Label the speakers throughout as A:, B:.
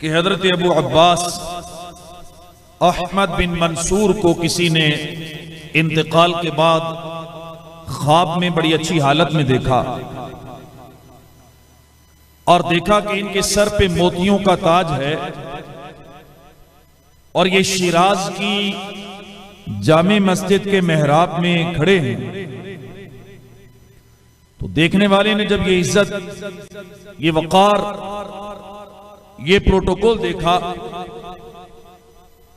A: कि हजरत अबू अब्बास अहमद बिन मंसूर को किसी ने इंतकाल के बाद ख्वाब में बड़ी अच्छी हालत में देखा और देखा कि इनके सर पे मोतियों का ताज है और ये शिराज की जामे मस्जिद के मेहराब में खड़े हैं। तो देखने वाले ने जब ये इज्जत, ये वकार, ये प्रोटोकॉल देखा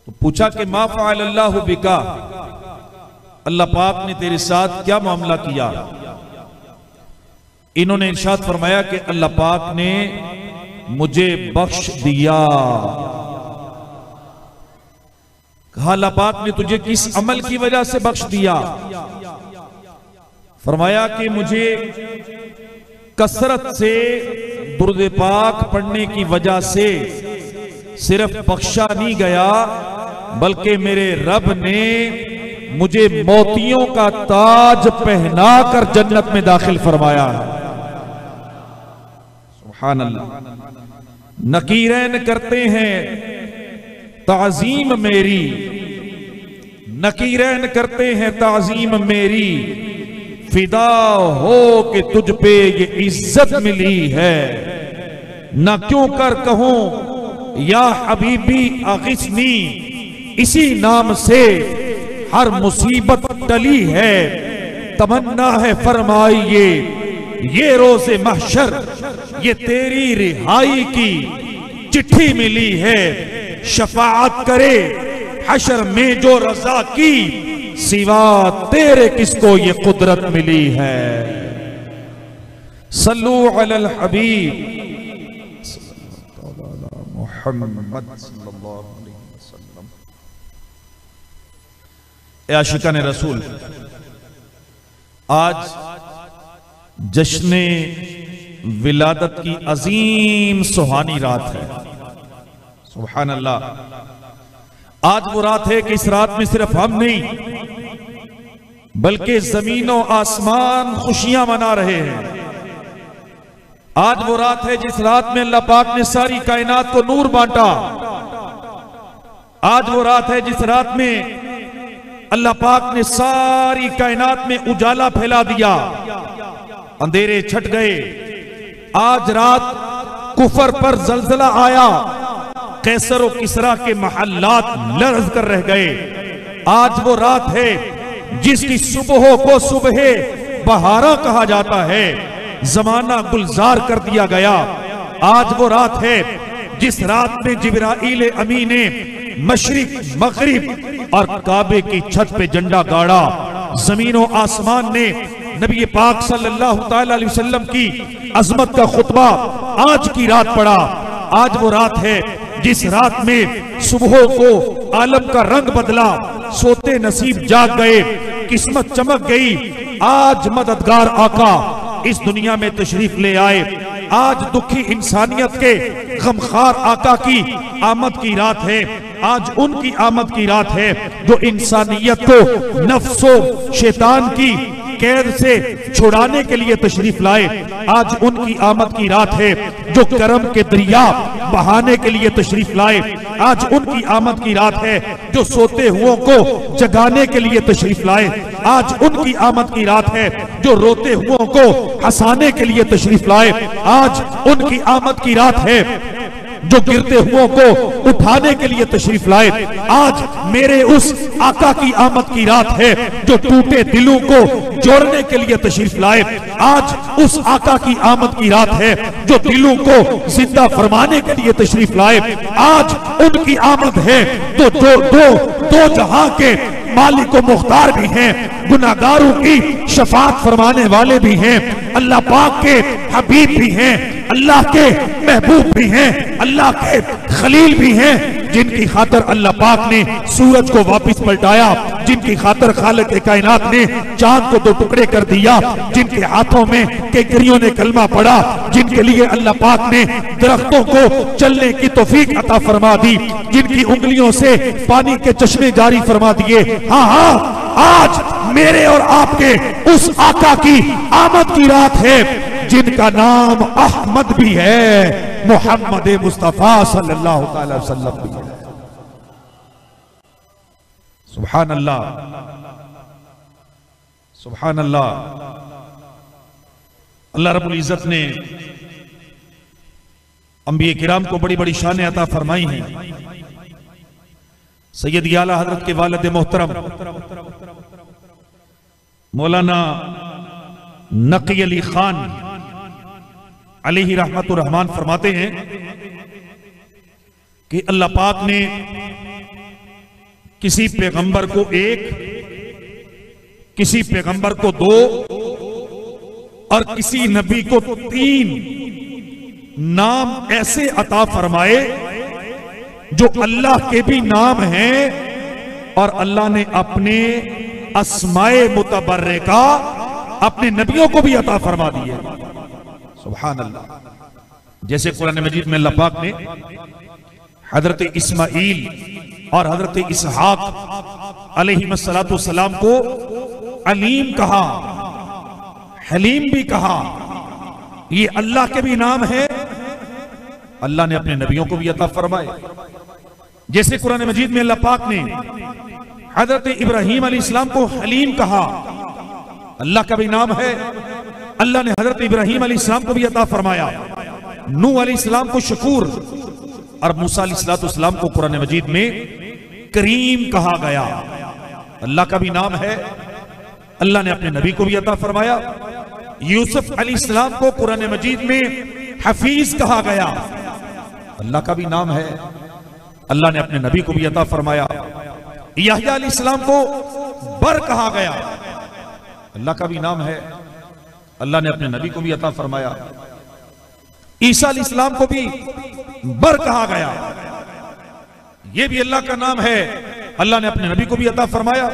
A: तो पूछा कि मा फ़अल अल्लाहु बिका, अल्लाह पाक ने तेरे साथ क्या मामला किया। इन्होंने इरशाद फरमाया कि अल्लाह पाक ने मुझे बख्श दिया। कहा अल्लाह पाक ने तुझे किस अमल की वजह से बख्श दिया। फरमाया कि मुझे कसरत से दुरूद पाक पढ़ने की वजह से सिर्फ बख्शा नहीं गया, बल्कि मेरे रब ने मुझे मोतियों का ताज पहना कर जन्नत में दाखिल फरमाया। सुभान अल्लाह। नकीरैन करते हैं ताजीम मेरी, नकीरैन करते हैं ताजीम मेरी, फिदा हो कि तुझ पे ये इज्जत मिली है। न क्यों कर कहूं या हबीबी अगिस्नी, इसी नाम से हर मुसीबत टली है। तमन्ना है फरमाइए ये रोज़े महशर, ये तेरी रिहाई की चिट्ठी मिली है। शफाअत करे हशर में जो रजा की, सिवा तेरे किसको ये कुदरत मिली है। सल्लू अलल हबीब मुहम्मद सल्लल्लाहु अलैहि वसल्लम। ए आशिकान रसूल, आज जश्ने विलादत की अजीम सुहानी रात है। सुभान अल्लाह। आज वो रात है कि इस रात में सिर्फ हम नहीं बल्कि जमीनों आसमान खुशियां मना रहे हैं। आज वो रात है जिस रात में अल्लाह पाक ने सारी कायनात को नूर बांटा। आज वो रात है जिस रात में अल्लाह पाक ने सारी कायनात में उजाला फैला दिया, अंधेरे छट गए। आज रात कुफर पर जलजला आया, कैसर और किसरा के महल्लात लर्ज कर रह गए। आज वो रात है जिसकी सुबह को सुबह बहारा कहा जाता है, जमाना गुलजार कर दिया गया। आज वो रात है जिस रात में जिब्राईल अमीन ने मशरिक मगरिब और काबे की छत पे झंडा गाड़ा। जमीनों आसमान ने नबी पाक सल्लल्लाहु तआला अलैहि वसल्लम की अजमत का खुतबा आज की रात पढ़ा। आज वो रात है जिस रात में सुबह को आलम का रंग बदला, सोते नसीब जाग गए, किस्मत चमक गई। आज मददगार आका इस दुनिया में तशरीफ ले आए। आज दुखी इंसानियत के गमखार आका की आमद की रात है। आज उनकी आमद की रात है जो इंसानियत को नफ्सो शैतान की कैद से छुड़ाने के लिए तशरीफ लाए। आज उनकी आमद की रात है जो करम के दरिया बहाने के लिए तशरीफ लाए। आज उनकी आमद की रात है जो सोते हुओं को जगाने के लिए तशरीफ लाए। आज उनकी आमद की रात है जो रोते हुओं को हंसाने के लिए तशरीफ लाए। आज उनकी आमद की रात है जो गिरते हुओं को उठाने के लिए तशरीफ लाए। आज मेरे उस आका की आमद की रात है जो टूटे दिलों को जोड़ने के लिए तशरीफ लाए। आज उस आका की आमद की रात है जो दिलों को जिंदा फरमाने के लिए तशरीफ लाए। आज उनकी आमद है तो दो जहां के मालिक व मुख्तार भी हैं, गुनाहगारों की शफाअत फरमाने वाले भी हैं, अल्लाह पाक के हबीब भी हैं, अल्लाह के महबूब भी हैं, अल्लाह के खलील भी हैं, जिनकी खातर अल्लाह पाक ने सूरज को वापस पलटाया, जिनकी खातर खालिक कायनात ने चांद को दो टुकड़े कर दिया, जिनके हाथों में केकरियों ने कलमा पड़ा, जिनके लिए अल्लाह पाक ने दरख्तों को चलने की तौफीक अता फरमा दी, जिनकी उंगलियों से पानी के चश्मे जारी फरमा दिए। हाँ हाँ, आज मेरे और आपके उस आका की आमद की रात है जिनका नाम अहमद भी है, मोहम्मद मुस्तफा सल्लल्लाहु अलैहि वसल्लम भी है। सुभान अल्लाह, सुभान अल्लाह। अल्लाह रब्बुल इज्जत ने अंबिया किराम को बड़ी बड़ी शान अता फरमाई हैं। सैयद आला हजरत के वालिद मोहतरम मौलाना नकी अली खान अलैहि रहमतुर रहमान फरमाते हैं कि अल्लाह पाक ने किसी पैगंबर को एक, किसी पैगंबर को दो और किसी नबी को 3 नाम ऐसे अता फरमाए जो अल्लाह के भी नाम हैं और अल्लाह ने अपने अस्माए मुतबर्रिका अपने नबियों को भी अता फरमा दिए। सुभान अल्लाह। जैसे कुरान मजीद में अल्लाह पाक ने हजरत इस्माइल और हजरत इसहाक अलैहिस्सलातु वस्सलाम को अलीम कहा, हलीम भी कहा, ये अल्लाह के भी नाम है, अल्लाह ने अपने नबियों को भी अता फरमाए। जैसे कुरान मजीद में अल्लाह पाक ने हजरत इब्राहीम अलैहिस्सलाम को हलीम कहा, अल्लाह का भी नाम है, अल्लाह ने हजरत इब्राहीम अलैहिस्सलाम को भी अता फरमाया। नूह अलैहिस्सलाम को शकूर और मूसा अलैहिस्सलाम को कुरान मजीद में करीम कहा गया, अल्लाह का भी नाम है, अल्लाह ने अपने नबी को भी अता फरमाया। यूसुफ अलैहिस्सलाम को कुरान मजीद में हफीज कहा गया, अल्लाह का भी नाम है, अल्लाह ने अपने नबी को भी अता फरमाया। यहया अलैहिस्सलाम को बर कहा गया, अल्लाह का भी नाम है, अल्लाह ने अपने नबी को भी अता फरमाया। ईसा अलैहिस्सलाम को भी बर कहा गया, यह भी अल्लाह का नाम है, अल्लाह ने अपने नबी को भी अता फरमाया।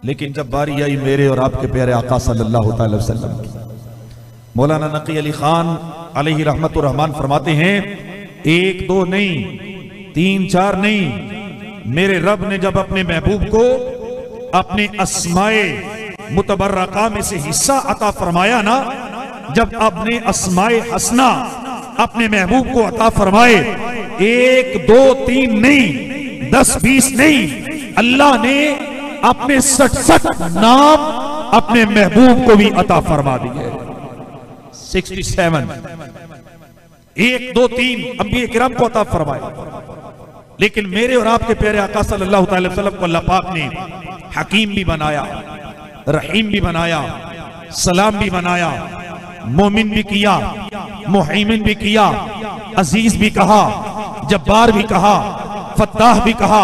A: लेकिन जब बारी आई मेरे और आपके प्यारे आका सल्लल्लाहु अलैहि वसल्लम की, मौलाना नकी अली खान अलैहि रहमतुर रहमान फरमाते हैं, 1 2 नहीं, 3 4 नहीं, मेरे रब ने जब अपने महबूब को अपने अस्माए मुतबर्रका में से हिस्सा अता फरमाया ना, जब अपने अस्माए हसना अपने महबूब को अता फरमाए, 1 2 3 नहीं, 10 20 नहीं, अल्लाह ने अपने 67 नाम अपने महबूब को भी अता फरमा दिए। 67 1 2 3 अंबिया किराम को अता फरमाए। लेकिन मेरे और आपके प्यारे आका सल्लल्लाहु अलैहि वसल्लम को अल्लाह पाक ने हकीम भी बनाया, रहीम भी बनाया, सलाम भी बनाया, मोमिन भी किया, मुहैमिन भी किया, अजीज भी कहा, जब्बार भी कहा, फत्ताह भी कहा,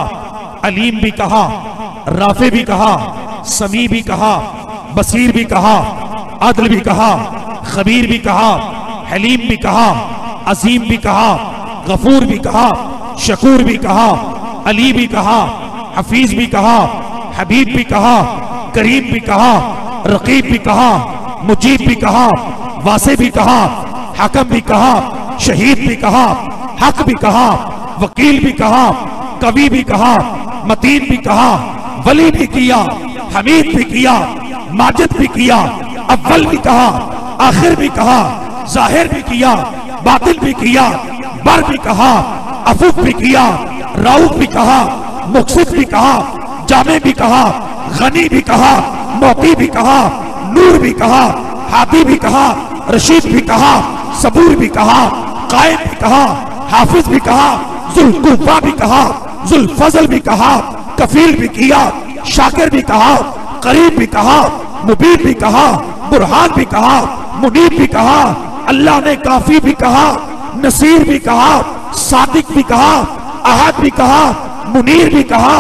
A: अलीम भी कहा, राफे भी कहा, समी भी कहा, बसीर भी कहा, अदल भी कहा, खबीर भी कहा, हलीम भी कहा, अजीम भी कहा, गफूर भी कहा, शकूर भी कहा, अली भी कहा, हफीज भी कहा, हबीब भी कहा, करीम भी कहा, रकीब भी कहा, मुजीब भी कहा, वासे भी कहा, हकम भी कहा, शहीद भी कहा, हक भी कहा, वकील भी कहा, कवि भी कहा, मतीन भी कहा, वली भी किया, हमीद भी किया, माजिद भी किया, अव्वल भी कहा, आखिर भी कहा, जाहिर भी किया, बातिल भी किया, बर भी कहा, अफूफ भी किया, राउफ भी कहा, मुक्सिद भी कहा, जामे भी कहा, गनी भी कहा, मोती भी कहा, नूर भी कहा, हादी भी कहा, रशीद भी कहा, सबूर भी कहा, कायम भी कहा, हाफिज भी कहा, जुल्कुफा भी कहा, जुल्फजल भी कहा, कफील भी किया, शाकिर भी कहा, करीब भी कहा, मुबीन भी कहा, बुरहान भी कहा, मुनीब भी कहा, अल्लाह ने काफी भी कहा, नसीर भी कहा, सादिक भी कहा, अहद भी कहा, मुनीर भी कहा,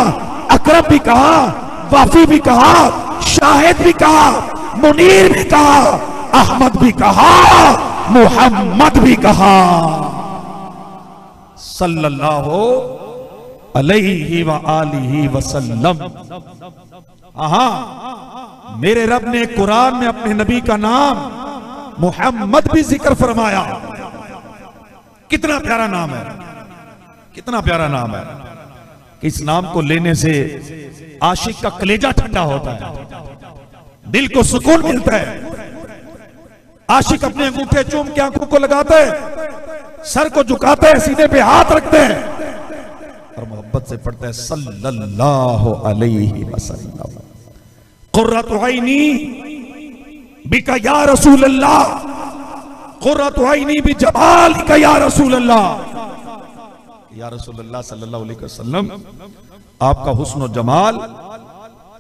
A: अकरम भी कहा, वाफी भी कहा, शाहिद भी कहा, मुनीर भी कहा, अहमद भी कहा, मुहम्मद भी कहा सल्लल्लाहु अलैहि व आलिहि वसल्लम। मेरे रब ने कुरान में अपने नबी का नाम मुहम्मद भी जिक्र फरमाया। कितना प्यारा नाम है, कितना प्यारा नाम है कि इस नाम को लेने से आशिक का कलेजा ठंडा होता है, दिल को सुकून मिलता है। आशिक अपने अंगूठे चूम के आंखों को लगाते हैं, सर को झुकाते हैं, सीने पे हाथ रखते हैं और मोहब्बत से पढ़ते हैं सल्लल्लाहु अलैहि वसल्लम। कुर्रतु ऐनी बिका या रसूल अल्लाह, कुर्रतु ऐनी बि जमालिका या रसूल अल्लाह। या रसूल अल्लाह सल्लल्लाहु अलैहि वसल्लम, आपका हुस्न और जमाल,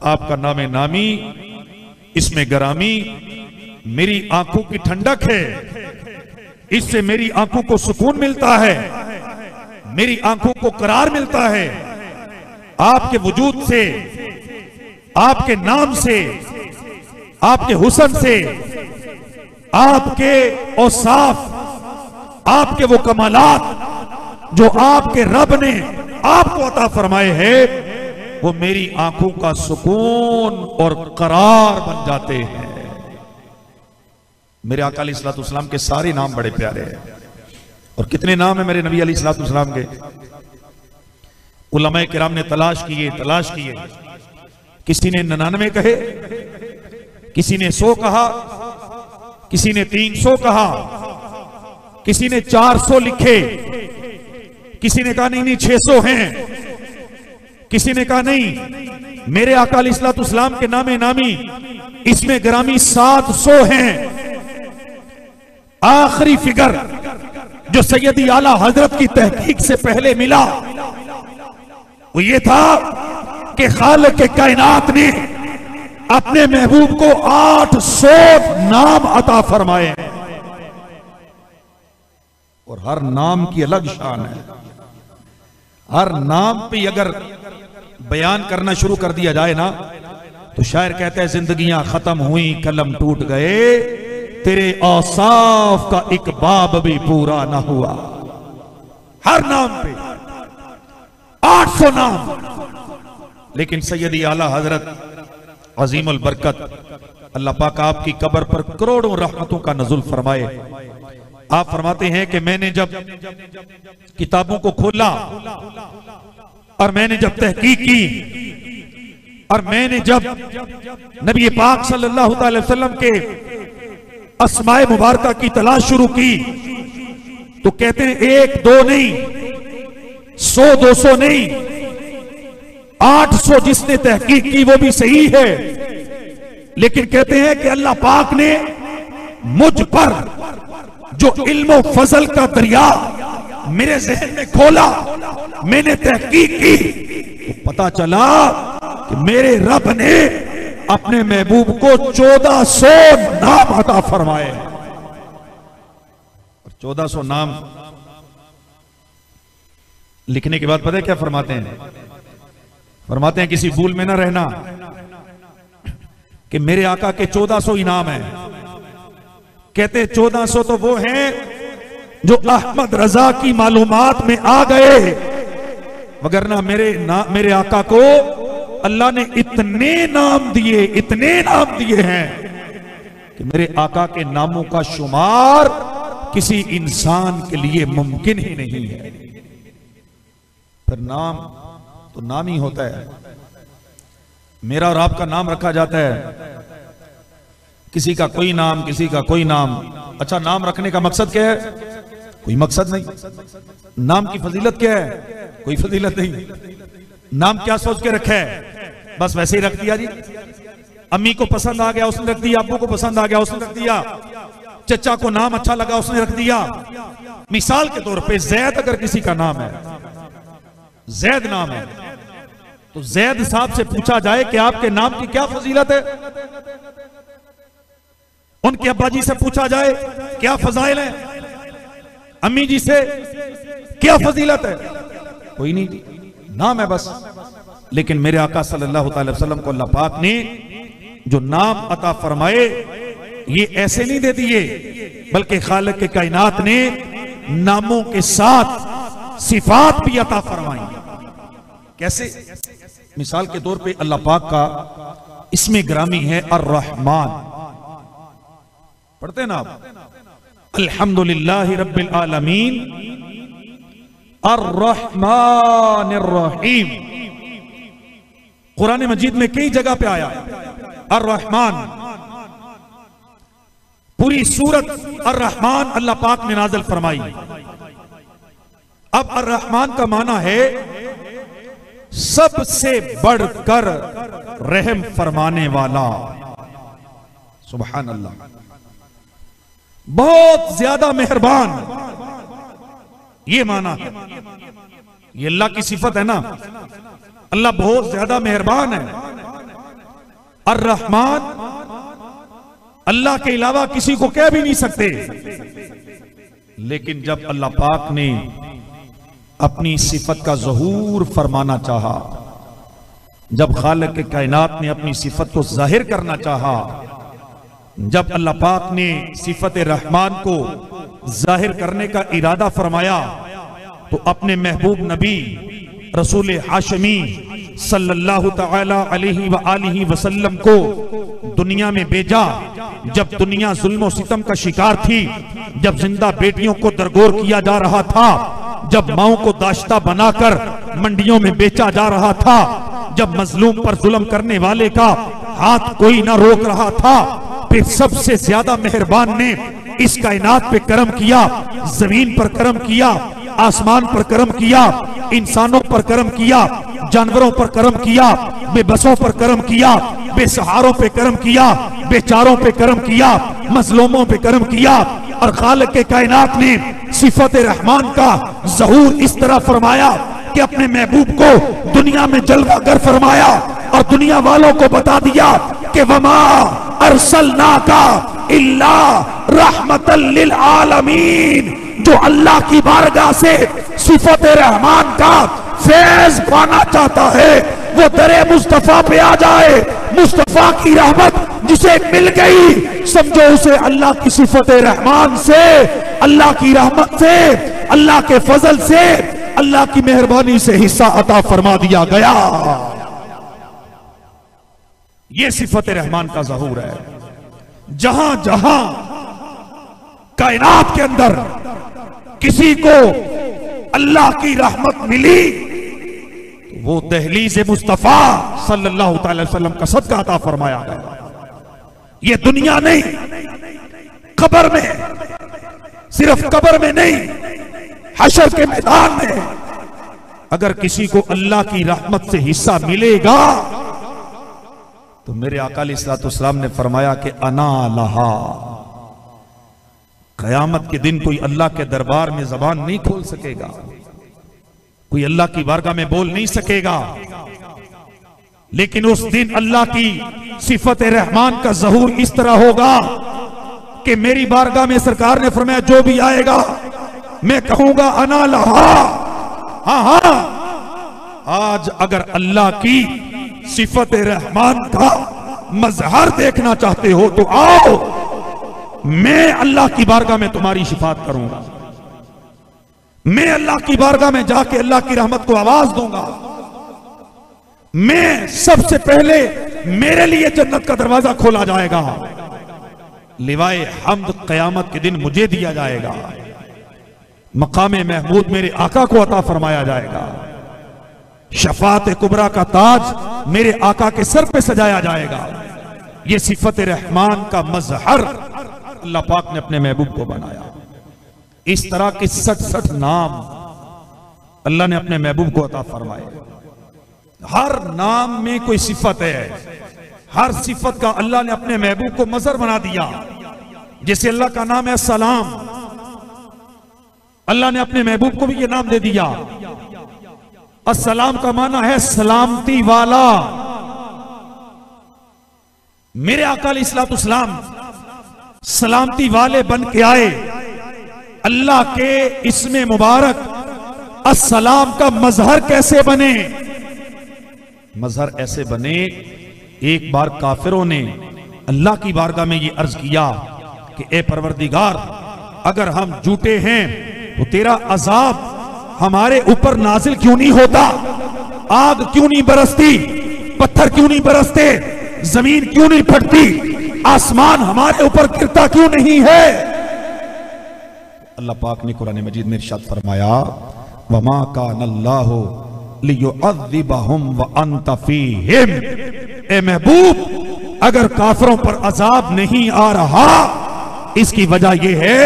A: आपका नामे नामी, इसमें गरामी मेरी आंखों की ठंडक है, इससे मेरी आंखों को सुकून मिलता है, मेरी आंखों को करार मिलता है। आपके वजूद से, आपके नाम से, आपके हुस्न से, आपके औसाफ, आपके वो कमालात जो आपके रब ने आपको अता फरमाए हैं, वो मेरी आंखों का सुकून और करार बन जाते हैं। मेरे आका अलैहिस्सलाम के सारे नाम बड़े प्यारे हैं। और कितने नाम है मेरे नबी अलैहिस्सलाम के? उलमाए किराम ने तलाश किए। किसी ने 99 कहे, किसी ने 100 कहा, किसी ने 300 कहा, किसी ने 400 लिखे, किसी ने कहा नहीं 600 हैं, किसी ने कहा नहीं मेरे आका अलैहिस्सलाम के नामे नामी इसमें ग्रामी 700 हैं। आखिरी फिगर जो सैयदी आला हजरत की तहकीक से पहले मिला वो ये था कि खालिक के कायनात ने अपने महबूब को 800 नाम अता फरमाए और हर नाम की अलग शान है। हर नाम पे अगर बयान करना शुरू कर दिया जाए ना तो शायर कहते हैं जिंदगियां खत्म हुई कलम टूट गए, तेरे औसाफ का एक बाब भी पूरा ना हुआ। हर नाम पे 800 नाम। लेकिन सैयदी आला हजरत अजीमुल बरकत अल्लाह पाक आपकी कब्र पर करोड़ों रहमतों का नजुल फरमाए। आप फरमाते हैं कि मैंने जब किताबों को खोला और मैंने जब तहकीक की और मैंने जब नबी पाक सल्लल्लाहु अलैहि वसल्लम के अस्माए मुबारका की तलाश शुरू की तो कहते हैं 1 2 नहीं, 100 200 नहीं, 800 जिसने तहकीक की वो भी सही है। लेकिन कहते हैं कि अल्लाह पाक ने मुझ पर जो इल्म फजल का दरिया मेरे जहन में खोला, मैंने तहकीक की तो पता चला कि मेरे रब ने अपने महबूब को 1400 नाम अता फरमाए। और 1400 नाम लिखने के बाद पता है क्या फरमाते हैं? फरमाते हैं किसी भूल में ना रहना कि मेरे आका के 1400 इनाम हैं। कहते 1400 तो वो हैं जो अहमद रजा की मालूमात में आ गए, मगर ना मेरे आका को अल्लाह ने इतने नाम दिए हैं कि मेरे आका के नामों का शुमार किसी इंसान के लिए मुमकिन ही नहीं है। फिर नाम तो नाम ही होता है। मेरा और आपका नाम रखा जाता है, किसी का कोई नाम, किसी का कोई नाम। अच्छा, नाम रखने का मकसद क्या है? कोई मकसद नहीं। नाम की फजीलत क्या है? कोई फजीलत नहीं। नाम क्या सोच के रखा है? बस वैसे ही रख दिया जी। अम्मी को पसंद आ गया उसने रख दिया, अब्बू को पसंद आ गया उसने रख दिया, चचा को नाम अच्छा लगा उसने रख दिया। मिसाल के तौर पे जैद अगर किसी का नाम है, जैद नाम है, तो जैद साहब से पूछा जाए कि आपके नाम की क्या फजीलत है, उनके अब्बा जी से पूछा जाए क्या फजाइल है, अम्मी जी से क्या फजीलत है, कोई नहीं, नाम है बस। लेकिन मेरे आका सल्लल्लाहु अलैहि वसल्लम को अल्लाह पाक ने जो नाम अता फरमाए ये ऐसे नहीं दे दिए, बल्कि खालिक के कायनात ने नामों के साथ सिफात भी अता फरमाई। कैसे? मिसाल के तौर पे अल्लाह पाक का इसमें ग्रामी है अर्रहमान। पढ़ते ना आप, अल्हम्दुलिल्लाहि रब्बिल आलमीन अर्रहमानिर रहीम। कुरान मजीद में कई जगह पे आया अर्रहमान। पूरी सूरत अर्रहमान अल्लाह पाक ने नाज़िल फरमाई। अब अर्रहमान का माना है सबसे बढ़कर रहम फरमाने वाला। सुभान अल्लाह, बहुत ज्यादा मेहरबान, ये माना है। ये अल्लाह की सिफत है ना, अल्लाह बहुत ज्यादा मेहरबान है। अर्रहमान अल्लाह के अलावा किसी को कह भी नहीं सकते, लेकिन जब अल्लाह पाक ने अपनी सिफत का ज़हूर फरमाना चाहा, जब खालिक के कायनात ने अपनी सिफत को जाहिर करना चाहा, जब अल्लाह पाक ने सिफत रहमान को जाहिर करने का इरादा फरमाया, तो अपने महबूब नबी रसूल हाशमी सल्लल्लाहु तआला अलैहि व आलिहि वसल्लम को दुनिया में भेजा। जब दुनिया जुल्म और सितम का शिकार थी, जब जिंदा बेटियों को दरगोर किया जा रहा था, जब माओं को दाश्ता बनाकर मंडियों में बेचा जा रहा था, जब मजलूम पर जुल्म करने वाले का हाथ कोई ना रोक रहा था, फिर सबसे ज्यादा मेहरबान ने इस कायनात पे करम किया, जमीन पर करम किया, आसमान पर करम किया, इंसानों पर करम किया, जानवरों पर करम किया, बेबसों पर करम किया, बेसहारों पे करम किया, बेचारों पे करम किया, मजलूमों पे करम किया। और खालिक के कायनात ने सिफत रहमान का ज़हूर इस तरह फरमाया कि अपने महबूब को दुनिया में जलवागर फरमाया और दुनिया वालों को बता दिया कि वमा अरसलनाका इल्ला रहमतल लिल आलमीन। जो अल्लाह की बारगाह से सिफत रहमान का फैज पाना चाहता है, वो दरे मुस्तफा पे आ जाए। मुस्तफा की रहमत जिसे मिल गई, समझो उसे अल्लाह की सिफत रहमान से, अल्लाह की रहमत से, अल्लाह के फजल से, अल्लाह की मेहरबानी से हिस्सा अता फरमा दिया गया। ये सिफत रहमान का ज़हूर है। जहां जहां कायनात के अंदर किसी को अल्लाह की रहमत मिली, वो दहलीज मुस्तफा सल्लल्लाहु अलैहि वसल्लम का सदका अता फरमाया गया। ये दुनिया नहीं, कब्र में, सिर्फ कब्र में नहीं, हशर के मैदान में अगर किसी को अल्लाह की रहमत से हिस्सा मिलेगा, तो मेरे आका अलैहिस्सलाम ने फरमाया कि अना लहा। कयामत के दिन कोई अल्लाह के दरबार में जबान नहीं खोल सकेगा, कोई अल्लाह की बारगाह में बोल नहीं सकेगा, लेकिन उस दिन अल्लाह की सिफत रहमान का ज़हूर इस तरह होगा कि मेरी बारगाह में सरकार ने फरमाया जो भी आएगा मैं कहूंगा अना लहा। हाँ हाँ, आज अगर अल्लाह की सिफत रहमान का मजहर देखना चाहते हो तो आओ, मैं अल्लाह की बारगाह में तुम्हारी शिफात करूंगा। मैं अल्लाह की बारगाह में जाके अल्लाह की रहमत को आवाज दूंगा। मैं सबसे पहले मेरे लिए जन्नत का दरवाजा खोला जाएगा। लिवाए हम्द कयामत के दिन मुझे दिया जाएगा। मकामे महमूद मेरे आका को अता फरमाया जाएगा। शफात कुबरा का ताज मेरे आका के सर पे सजाया जाएगा। ये सिफत रहमान का मजहर अल्लाह पाक ने अपने महबूब को बनाया। इस तरह के 67 नाम अल्लाह ने अपने महबूब को अता फरमाए। हर नाम में कोई सिफत है, हर सिफत का अल्लाह ने अपने महबूब को मजहर बना दिया। जैसे अल्लाह का नाम है सलाम, अल्लाह ने अपने महबूब को भी ये नाम दे दिया। अस्सलाम का माना है सलामती वाला। मेरे आका अलैहिस्सलाम सलामती वाले बन के आए। अल्लाह के इसमें मुबारक अस्सलाम का मजहर कैसे बने? मजहर ऐसे बने, एक बार काफिरों ने अल्लाह की बारगाह में ये अर्ज किया कि ए परवरदिगार, अगर हम झूठे हैं तो तेरा अजाब हमारे ऊपर नाजिल क्यों नहीं होता? आग क्यों नहीं बरसती? पत्थर क्यों नहीं बरसते? जमीन क्यों नहीं फटती? आसमान हमारे ऊपर गिरता क्यों नहीं है? अल्लाह पाक ने कुरान मजीद में इरशाद फरमाया, वमा कानल्लाहु लियुअज़्ज़िबहुम व अंत फीहिम। ए महबूब, अगर काफिरों पर अजाब नहीं आ रहा इसकी वजह यह है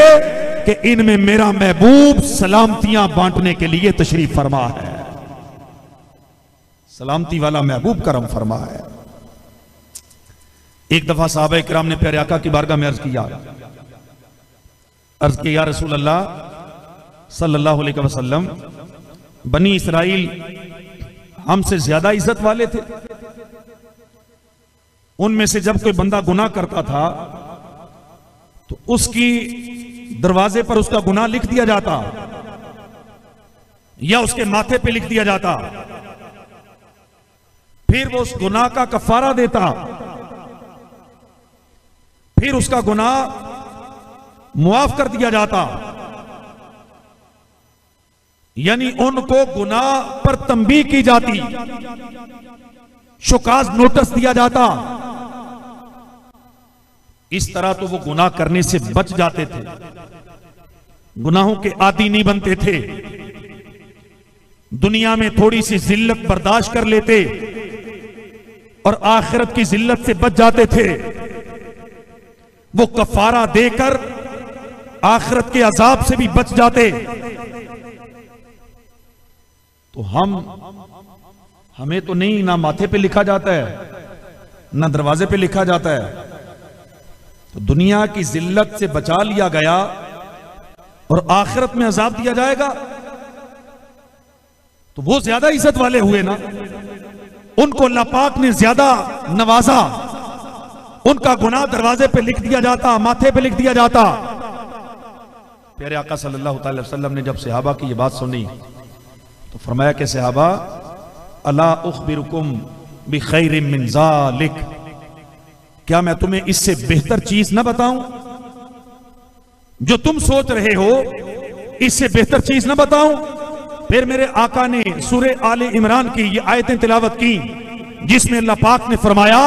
A: कि इनमें मेरा महबूब सलामतियां बांटने के लिए तशरीफ फरमा है। सलामती वाला महबूब करम फरमा है। एक दफा साहबा इकराम ने प्यारे आका की बारगाह में अर्ज किया या रसूल अल्लाह सल्लल्लाहु अलैहि वसल्लम, बनी इसराइल हमसे ज्यादा इज्जत वाले थे। उनमें से जब कोई बंदा गुनाह करता था तो उसकी दरवाजे पर उसका गुनाह लिख दिया जाता या उसके माथे पे लिख दिया जाता, फिर वो उस गुनाह का कफारा देता, फिर उसका गुनाह मुआफ कर दिया जाता। यानी उनको गुनाह पर तंबीह की जाती, शुकाज नोटिस दिया जाता। इस तरह तो वो गुनाह करने से बच जाते थे, गुनाहों के आदी नहीं बनते थे, दुनिया में थोड़ी सी जिल्लत बर्दाश्त कर लेते और आखिरत की जिल्लत से बच जाते थे। वो कफारा देकर आखिरत के अजाब से भी बच जाते। तो हमें तो नहीं, ना माथे पे लिखा जाता है ना दरवाजे पे लिखा जाता है। तो दुनिया की जिल्लत से बचा लिया गया और आखिरत में अजाब दिया जाएगा, तो वो ज्यादा इज्जत वाले हुए ना। उनको अल्लाह पाक ने ज्यादा नवाजा, उनका गुनाह दरवाजे पे लिख दिया जाता, माथे पे लिख दिया जाता। प्यारे आका सल्लल्लाहु अलैहि वसल्लम ने जब सहाबा की ये बात सुनी तो फरमाया कि सहाबा, अला उखबिरुकुम बिखैरिम मिन ज़ालिक, क्या मैं तुम्हें इससे बेहतर चीज ना बताऊं? जो तुम सोच रहे हो इससे बेहतर चीज ना बताऊं? फिर मेरे आका ने सूरे आले इमरान की ये आयतें तिलावत की जिसमें अल्लाह पाक ने फरमाया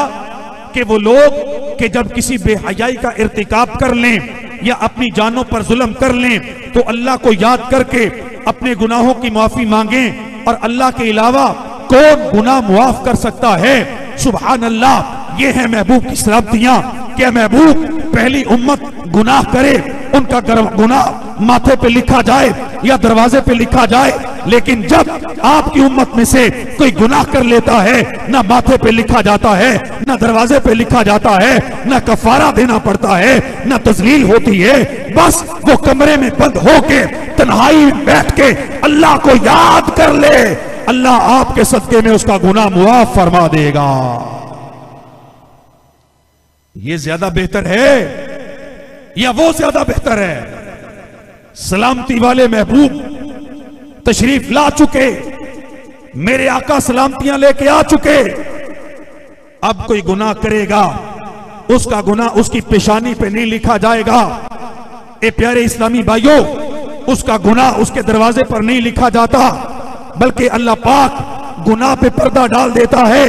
A: कि वो लोग कि जब किसी बेहयाई का इर्तिकाब कर लें या अपनी जानों पर जुल्म कर लें तो अल्लाह को याद करके अपने गुनाहों की माफी मांगें, और अल्लाह के अलावा कौन गुनाह मुआफ कर सकता है। सुभान अल्लाह, ये है महबूब की सलामतियां। क्या महबूब पहली उम्मत गुनाह करे, उनका गुनाह माथे पे लिखा जाए या दरवाजे पे लिखा जाए, लेकिन जब आपकी उम्मत में से कोई गुनाह कर लेता है, ना माथे पे लिखा जाता है, ना दरवाजे पे लिखा जाता है, ना कफारा देना पड़ता है, ना तजलील होती है, बस वो कमरे में बंद होके तन्हाई में बैठ के अल्लाह को याद कर ले, अल्लाह आपके सदके में उसका गुनाह मुआफ फरमा देगा। ये ज्यादा बेहतर है या वो ज्यादा बेहतर है? सलामती वाले महबूब तशरीफ ला चुके, मेरे आका सलामतियां लेके आ चुके। अब कोई गुनाह करेगा, उसका गुनाह उसकी पेशानी पे नहीं लिखा जाएगा। ए प्यारे इस्लामी भाइयों, उसका गुनाह उसके दरवाजे पर नहीं लिखा जाता, बल्कि अल्लाह पाक गुनाह पे पर्दा डाल देता है,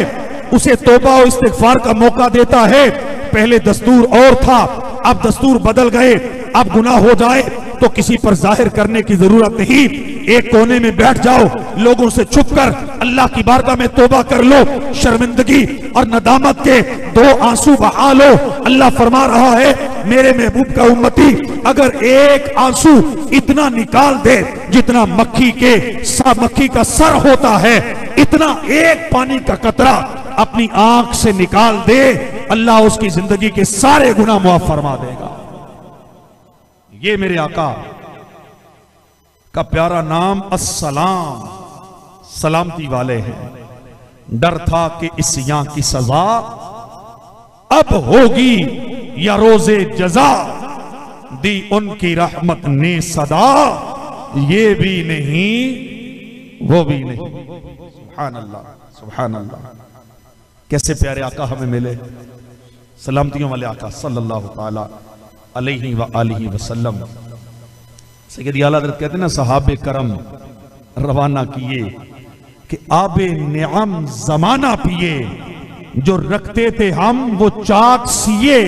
A: उसे तौबा और इस्तिगफार का मौका देता है। पहले दस्तूर और था, अब दस्तूर बदल गए। अब गुनाह हो जाए तो किसी पर जाहिर करने की जरूरत नहीं, एक कोने में बैठ जाओ, लोगों से छुप कर अल्लाह की बारगाह में तौबा कर लो, शर्मिंदगी और नदामत के 2 आंसू बहा लो। अल्लाह फरमा रहा है, मेरे महबूब का उम्मती अगर एक आंसू इतना निकाल दे जितना मक्खी का सर होता है, इतना एक पानी का कतरा अपनी आंख से निकाल दे, अल्लाह उसकी जिंदगी के सारे गुनाह मुआफ फरमा देगा। ये मेरे आका का प्यारा नाम अस्सलाम, सलामती वाले हैं। डर था कि इस यहाँ की सजा अब होगी या रोजे जजा, दी उनकी रहमत ने सदा, ये भी नहीं वो भी नहीं। सुभान अल्लाह, सुभान अल्लाह। कैसे प्यारे आका हमें मिले, सलामतियों वाले आका सल्लल्लाहु ताला अलैहि व आलिहि वसल्लम। सैयद आला हज़रत कहते हैं ना, सहाबे करम रवाना किए कि आबे निअम जमाना पिए, जो रखते थे हम वो चाक सिए,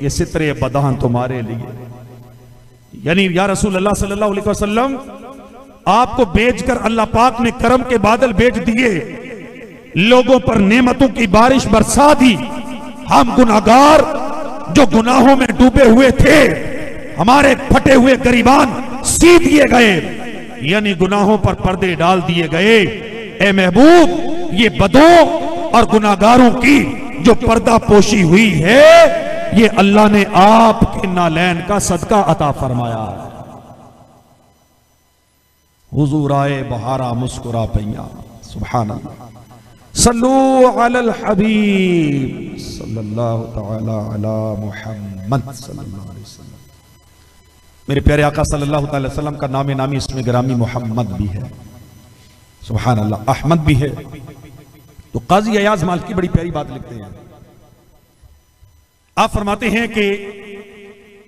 A: ये सितरे बदान तुम्हारे लिए। यानी या रसूल अल्लाह सल्लल्लाहु अलैहि वसल्लम, आपको बेचकर अल्लाह पाक ने करम के बादल बेच दिए, लोगों पर नेमतों की बारिश बरसा दी। हम गुनाहगार जो गुनाहों में डूबे हुए थे, हमारे फटे हुए गरीबान सी दिए गए, यानी गुनाहों पर पर्दे डाल दिए गए। ए महबूब, ये बदों और गुनाहगारों की जो पर्दा पोशी हुई है, ये अल्लाह ने आपके नालैन का सदका अता फरमाया। हुजूर आए बहारा मुस्कुरा पैया। सुभान अल्लाह। सल्लू अलल हबीब सल्लल्लाहु तआला अला मुहम्मद सल्लल्लाहु अलैहि वसल्लम। मेरे प्यारे आका सल्लल्लाहु अलैहि वसल्लम का नाम नामी इसमें गिरामी मोहम्मद भी है, सुभान अल्लाह, अहमद भी है। तो काजी अयाज मालिकी बड़ी प्यारी बात लिखते हैं। आप फरमाते हैं कि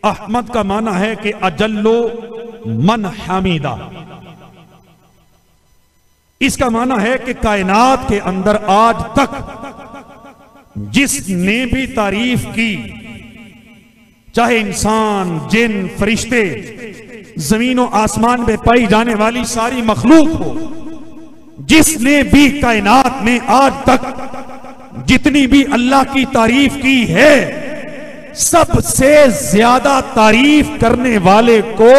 A: अहमद का माना है कि अजल्लो मन हमीदा। इसका माना है कि कायनात के अंदर आज तक जिसने भी तारीफ की, चाहे इंसान, जिन, फरिश्ते, जमीन और आसमान में पाई जाने वाली सारी मखलूक हो, जिसने भी कायनात में आज तक जितनी भी अल्लाह की तारीफ की है, सबसे ज्यादा तारीफ करने वाले को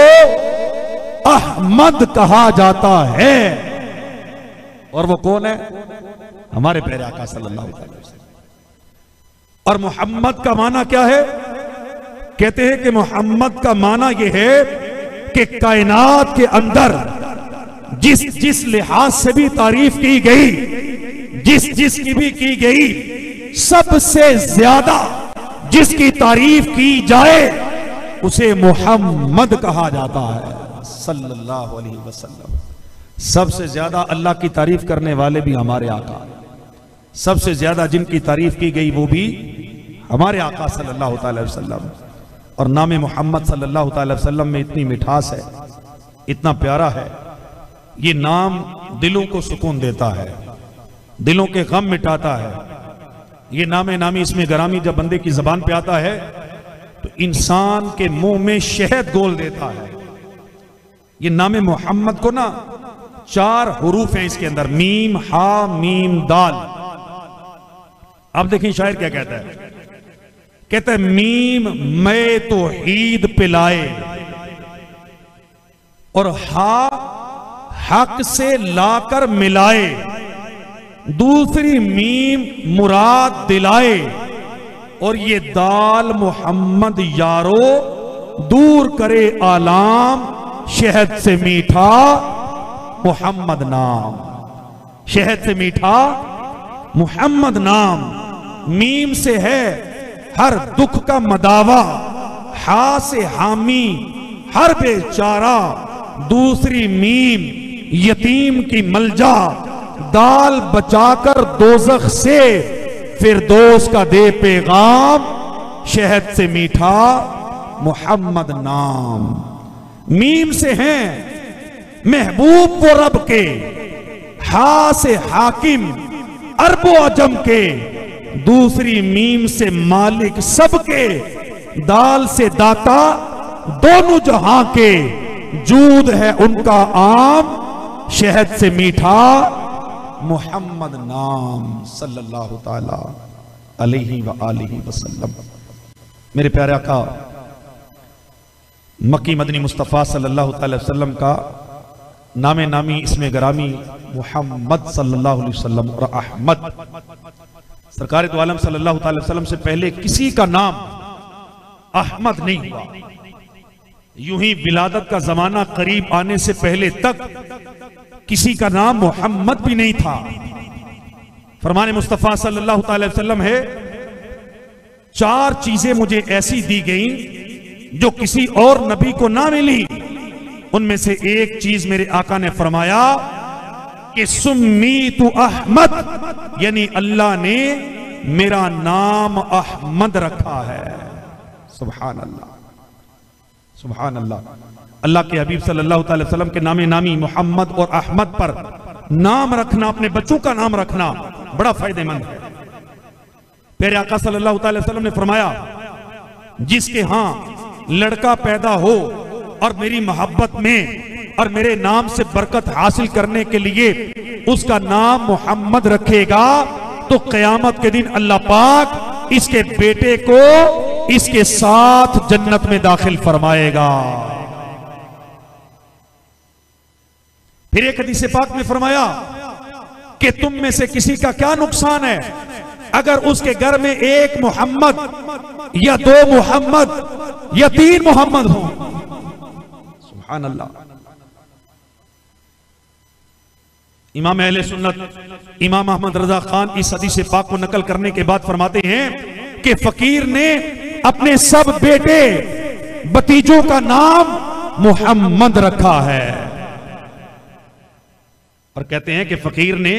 A: अहमद कहा जाता है। और वो कौन है? हमारे प्यारे आका सल्लल्लाहु अलैहि वसल्लम। और मोहम्मद का माना क्या है? कहते हैं कि मोहम्मद का माना यह है कि कायनात के अंदर जिस जिस लिहाज से भी तारीफ की गई, जिस जिस की भी की गई, सबसे ज्यादा जिसकी तारीफ की जाए उसे मोहम्मद कहा जाता है सल्लल्लाहु अलैहि वसल्लम। सबसे ज्यादा अल्लाह की तारीफ करने वाले भी हमारे आका, सबसे ज्यादा जिनकी तारीफ की गई वो भी हमारे आका सल्लल्लाहु अलैहि वसल्लम। और नाम मोहम्मद सल्लल्लाहु अलैहि वसल्लम में इतनी मिठास है, इतना प्यारा है, ये नाम दिलों को सुकून देता है, दिलों के गम मिटाता है। ये नाम नामी इसमें गरामी जब बंदे की जबान पे आता है तो इंसान के मुंह में शहद घोल देता है। ये नाम मोहम्मद को ना 4 हुरूफ हैं इसके अंदर, मीम, हा, मीम, दाल। अब देखिए शायर क्या कहता है, कहता है मीम मैं तो ईद पिलाए, और हा हक से लाकर मिलाए, दूसरी मीम मुराद दिलाए, और ये दाल मोहम्मद यारो दूर करे आलाम, शहद से मीठा मोहम्मद नाम, शहद से मीठा मोहम्मद नाम। मीम से है हर दुख का मदावा, हा से हामी हर बेचारा, दूसरी मीम यतीम की मलजा, दाल बचाकर दोजख से फिरदौस का दे पैगाम, शहद से मीठा मोहम्मद नाम। मीम से हैं महबूब वो रब के, हा से हाकिम अरबो अजम के, दूसरी मीम से मालिक सबके, दाल से दाता दोनों जहां के, जूद है उनका आम, शहद से मीठा मोहम्मद नाम सल्लल्लाहु ताला अलैहि व आलिहि वसल्लम। मेरे प्यारे आका मक्की मदनी मुस्तफ़ा सल्लल्लाहु अलैहि वसल्लम का नामे नामी इसमें गरामी मोहम्मद सल्लल्लाहु अलैहि वसल्लम और अहमद, सरकार दो आलम सल्लल्लाहु अलैहि वसल्लम से पहले किसी का नाम अहमद नहीं हुआ। यूं ही विलादत का जमाना करीब आने से पहले तक किसी का नाम मोहम्मद भी नहीं था। फरमाने मुस्तफ़ा सल्लल्लाहु अलैहि वसल्लम है, 4 चीजें मुझे ऐसी दी गई जो किसी और नबी को ना मिली। उनमें से एक चीज मेरे आका ने फरमाया कि सुम्मी तू अहमद, यानी अल्लाह ने मेरा नाम अहमद रखा है। सुभान अल्लाह, सुभान अल्लाह। अल्लाह के हबीब सल्लल्लाहु अलैहि वसल्लम के नामे नामी मोहम्मद और अहमद पर नाम रखना, अपने बच्चों का नाम रखना बड़ा फायदेमंद है। प्यारे आका सल्लल्लाहु अलैहि वसल्लम ने फरमाया, जिसके हां लड़का पैदा हो और मेरी मोहब्बत में और मेरे नाम से बरकत हासिल करने के लिए उसका नाम मोहम्मद रखेगा, तो क़यामत के दिन अल्लाह पाक इसके बेटे को इसके साथ जन्नत में दाखिल फरमाएगा। फिर एक हदीस पाक में फरमाया कि तुम में से किसी का क्या नुकसान है अगर उसके घर में एक मोहम्मद या दो मोहम्मद या तीन मोहम्मद हो। सुभान अल्लाह। इमाम अहले सुन्नत इमाम अहमद रजा खान इस हदीस पाक को नकल करने के बाद फरमाते हैं कि फकीर ने अपने सब बेटे भतीजों का नाम मोहम्मद रखा है। और कहते हैं कि फकीर ने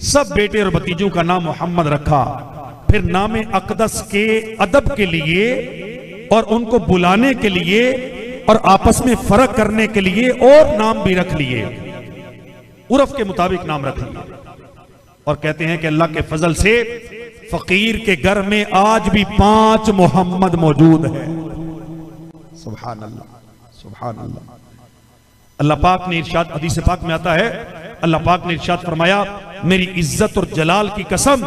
A: सब बेटे और भतीजों का नाम मोहम्मद रखा, फिर नाम अकदस के अदब के लिए और उनको बुलाने के लिए और आपस में फर्क करने के लिए और नाम भी रख लिए, उर्फ के मुताबिक नाम रख लिए। और कहते हैं कि अल्लाह के फजल से फकीर के घर में आज भी 5 मोहम्मद मौजूद है। सुभान अल्लाह, सुभान अल्लाह। अल्लाह पाक ने इरशाद, हदीस पाक में आता है, अल्लाह पाक ने इरशाद फरमाया, मेरी इज्जत और जलाल की कसम,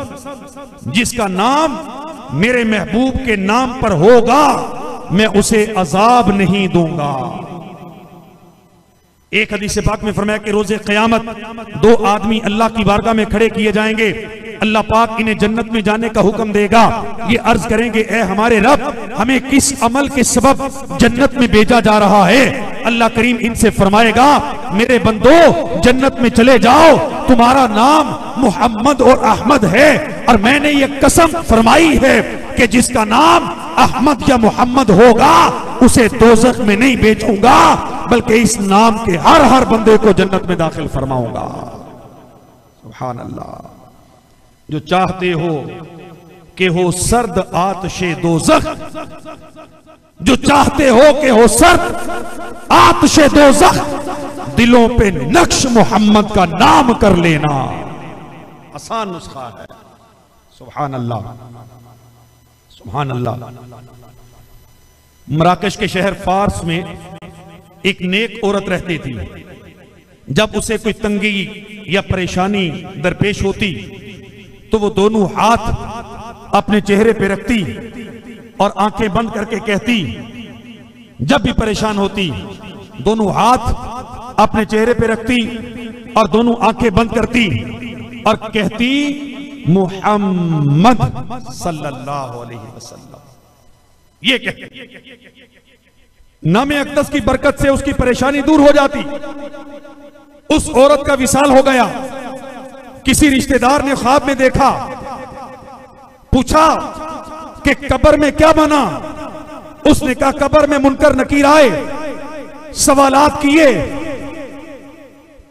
A: जिसका नाम मेरे महबूब के नाम पर होगा मैं उसे अजाब नहीं दूंगा। एक हदीस पाक में फरमाया कि रोजे क़यामत 2 आदमी अल्लाह की बारगाह में खड़े किए जाएंगे। अल्लाह पाक इन्हें जन्नत में जाने का हुक्म देगा। ये अर्ज करेंगे, ए हमारे रब, हमें किस अमल के सबब जन्नत में भेजा जा रहा है? अल्लाह करीम इनसे फरमाएगा, मेरे बंदो जन्नत में चले जाओ, तुम्हारा नाम मोहम्मद और अहमद है और मैंने ये कसम फरमाई है कि जिसका नाम अहमद या मोहम्मद होगा उसे दोज़ख में नहीं भेजूंगा, बल्कि इस नाम के हर बंदे को जन्नत में दाखिल फरमाऊंगा। सुभान अल्लाह। जो चाहते हो कि हो सर्द आतशे दोज़ख, जो चाहते हो कि हो सर्द आतशे दोज़ख, दिलों पे नक्श मोहम्मद का नाम कर लेना। आसान नुस्खा है। सुभान अल्लाह, सुभान अल्लाह। मराकश के शहर फारस में एक नेक औरत रहती थी। जब उसे कोई तंगी या परेशानी दरपेश होती तो वो दोनों हाथ अपने चेहरे पे रखती और आंखें बंद करके कहती, जब भी परेशान होती दोनों हाथ अपने चेहरे पे रखती और दोनों आंखें बंद करती और कहती, मुहम्मद सल्लल्लाहु अलैहि वसल्लम। ये कहती, नाम अक़दस की बरकत से उसकी परेशानी दूर हो जाती। उस औरत का विसाल हो गया। किसी रिश्तेदार ने ख्वाब में देखा, पूछा कि कब्र में क्या बना? उसने कहा, कब्र में मुनकर नकीर आए, सवालात किए।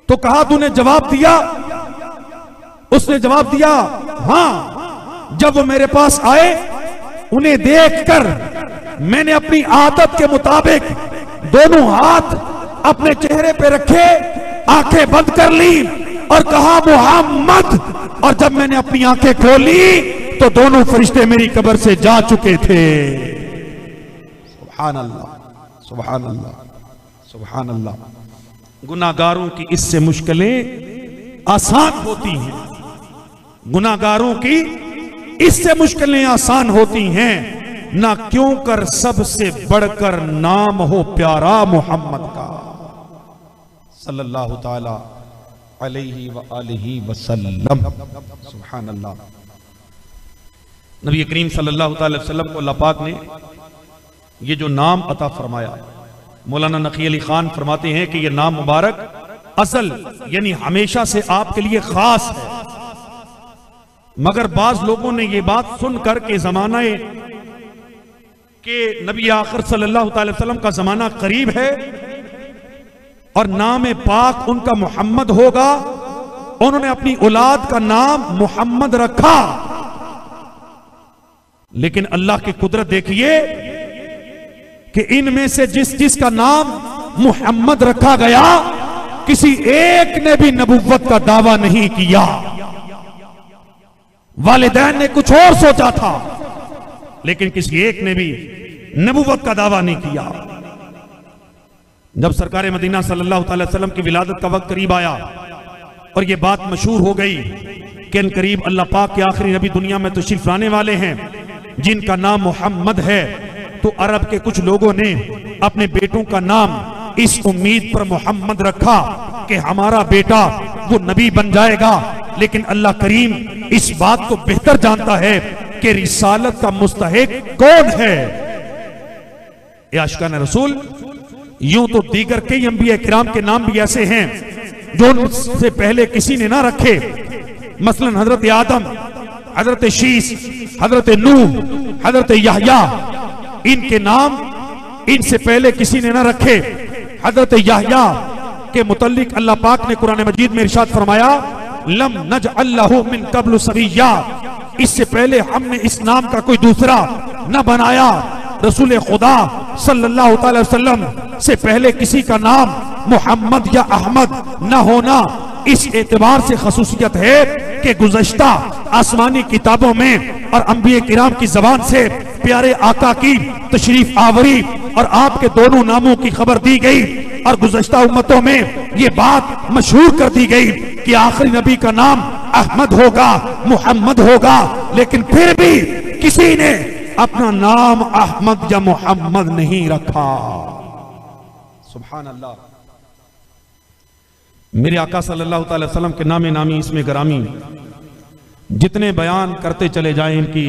A: तो कहा, तूने जवाब दिया? उसने जवाब दिया, हां। जब वो मेरे पास आए, उन्हें देखकर मैंने अपनी आदत के मुताबिक दोनों हाथ अपने चेहरे पे रखे, आंखें बंद कर ली और कहा, मोहम्मद। और जब मैंने अपनी आंखें खोली तो दोनों फरिश्ते मेरी कब्र से जा चुके थे। सुभान अल्लाह, सुभान अल्लाह, सुभान अल्लाह। गुनाहगारों की इससे मुश्किलें आसान होती हैं। गुनाहगारों की इससे मुश्किलें आसान होती हैं, ना क्यों कर सबसे बढ़कर नाम हो प्यारा मोहम्मद का सल्लल्लाहु ताला अलैहि व आलिहि वसल्लम। सुभान अल्लाह। नबी करीम सल्लल्लाहु ताला अलैहि वसल्लम को अल्लाह पाक ने ये जो नाम अता फरमाया, मौलाना नकी अली खान फरमाते हैं कि ये नाम मुबारक असल यानी हमेशा से आपके लिए खास है। मगर बाज लोगों ने ये बात सुनकर के जमाना के नबी आखिर सल्लल्लाहु अलैहि वसल्लम का जमाना करीब है और नाम पाक उनका मोहम्मद होगा, उन्होंने अपनी औलाद का नाम मोहम्मद रखा। लेकिन अल्लाह की कुदरत देखिए कि इनमें से जिसका नाम मोहम्मद रखा गया, किसी एक ने भी नबुव्वत का दावा नहीं किया। वालिदैन ने कुछ और सोचा था, लेकिन किसी एक ने भी नबुव्वत का दावा नहीं किया। जब सरकार मदीना सल्लल्लाहु अलैहि वसल्लम की विलादत का वक्त करीब आया और यह बात मशहूर हो गई कि इन करीब अल्लाह पाक के आखिरी नबी दुनिया में तशरीफ लाने वाले हैं, जिनका नाम मोहम्मद है, तो अरब के कुछ लोगों ने अपने बेटों का नाम इस उम्मीद पर मोहम्मद रखा कि हमारा बेटा वो नबी बन जाएगा। लेकिन अल्लाह करीम इस बात को बेहतर जानता है कि रिसालत का मुस्तहिक कौन है। आशिकान रसूल, यूं तो दीगर कई अंबिया किराम के नाम भी ऐसे हैं जो उनसे पहले किसी ने ना रखे। मसलन हजरत आदम, हजरत शीस, हजरत नूह, हजरत याह्या, इनके नाम इनसे पहले किसी ने ना रखे। हजरत याह्या के मुतल्लिक अल्लाह पाक ने कुरान मजीद में इरशाद फरमाया, लम नजअल लहू मिन क़ब्लु सबिय्या, इससे पहले हमने इस नाम का कोई दूसरा न बनाया। रसूल खुदा सल्लल्लाहु अलैहि वसल्लम से पहले किसी का नाम मोहम्मद या अहमद न होना इस एतबार से खसूसियत है कि गुज़श्ता आसमानी किताबों में और अंबिया किराम की जबान से प्यारे आका की तशरीफ आवरी और आपके दोनों नामों की खबर दी गई और गुज़श्ता उम्मतों में ये बात मशहूर कर दी गई कि आखिरी नबी का नाम अहमद होगा, मोहम्मद होगा। लेकिन फिर भी किसी ने अपना नाम अहमद या मोहम्मद नहीं रखा। सुभान अल्लाह। मेरे आका सल्लल्लाहु अलैहि वसल्लम के नामे नामी इसमें गरामी जितने बयान करते चले जाएं इनकी